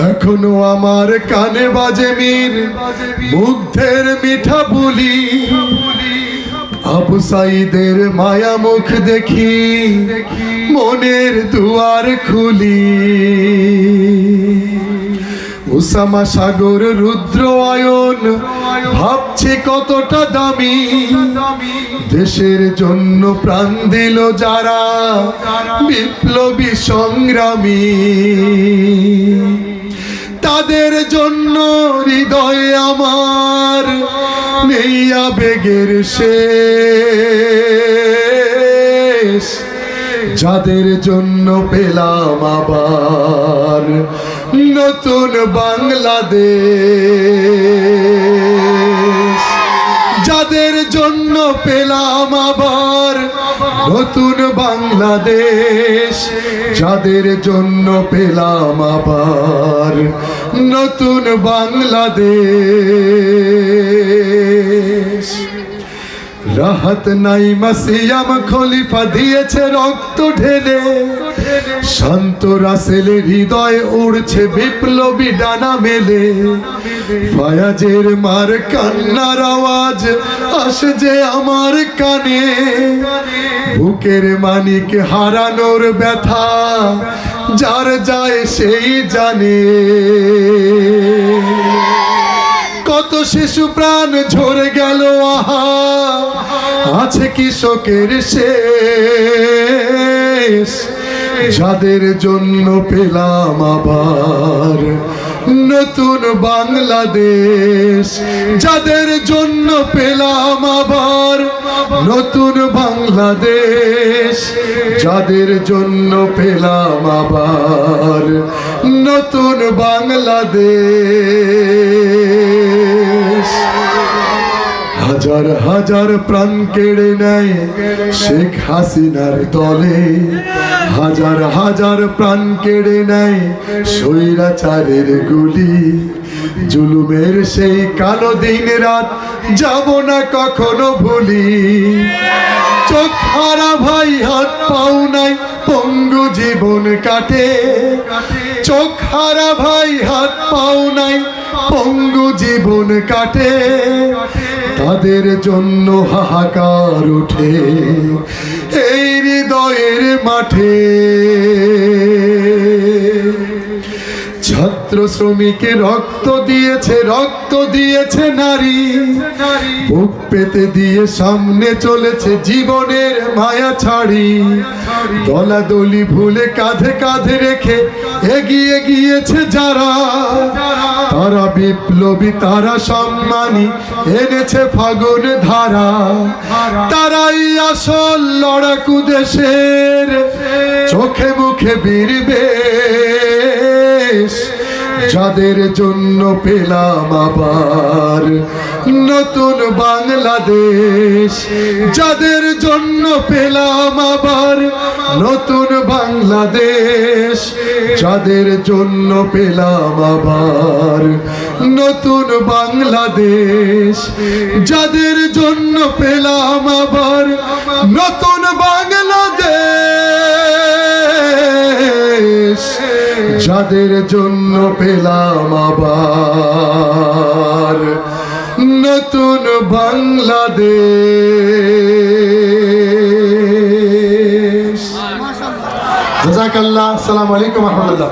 এখনো আমার কানে বাজে মীর মুগ্ধের মিঠা বলি, আবু সাইদের মায়া মুখ দেখি মনের দুয়ার খুলি। উসামা সাগর রুদ্র আয়ন ভাবছে কতটা দামি, দেশের জন্য প্রাণ দিল যারা বিপ্লবী সংগ্রামী। তাদের জন্য হৃদয়ে আমার নেই আবেগের শেষ, যাদের জন্য পেলাম আবার নতুন বাংলাদেশ, যাদের জন্য পেলাম আবার নতুন বাংলাদেশ, যাদের জন্য পেলাম আবার নতুন বাংলাদেশ। রাহাত নাইমা সিয়াম খলিফা দিয়েছে রক্ত ঢেলে, শান্ত রাসেলের হৃদয় উড়ছে বিপ্লবী ডানা মেলে। ফায়াজের মার কান্নার আওয়াজ আসে যে আমার কানে, বুকের মানিক হারানোর ব্যথা যার যায় সেই জানে। কত শিশু প্রাণ ঝরে গেল আহা, আছে কৃষকের শেষ, যাদের জন্য পেলাম আবার নতুন বাংলাদেশ, যাদের জন্য পেলাম আবার নতুন বাংলাদেশ, যাদের জন্য পেলাম আবার নতুন বাংলাদেশ। হাজার হাজার প্রাণ কেড়ে নেয় শেখ হাসিনার দলে, হাজার হাজার প্রাণ কেড়ে নেয় স্বৈরাচারের গুলি। জুলুমের সেই কালো দিন রাত যাব না কখনো ভুলি। চোখ হারা ভাই হাত পাও নাই পঙ্গু জীবন কাটে, চোখ হারা ভাই হাত পাও নাই পঙ্গু জীবন কাটে। তাদের জন্য হাহাকার ওঠে এই হৃদয়ের মাঠে। ছাত্র শ্রমিকে রক্ত দিয়েছে নারী, বুক পেতে দিয়ে সামনে চলেছে জীবনের মায়া ছাড়ি। দলাদলি ভুলে কাঁধে কাঁধে রেখে এগিয়ে গিয়েছে যারা, তারা বিপ্লবী, তারা সম্মানী, এনেছে ফাগুন ধারা। তারাই আসল লড়াকু দেশের, চোখে মুখে বীর বেশ, যাদের জন্য পেলাম আবার নতুন বাংলাদেশ, যাদের জন্য পেলাম আবার নতুন বাংলাদেশ, যাদের জন্য পেলাম আবার নতুন বাংলাদেশ, যাদের জন্য পেলাম আবার নতুন বাংলাদেশ, যাদের জন্য পেলাম আবার নতুন বাংলাদেশ। জাযাকাল্লাহ। আসসালামু আলাইকুম ওয়া রাহমাতুল্লাহ।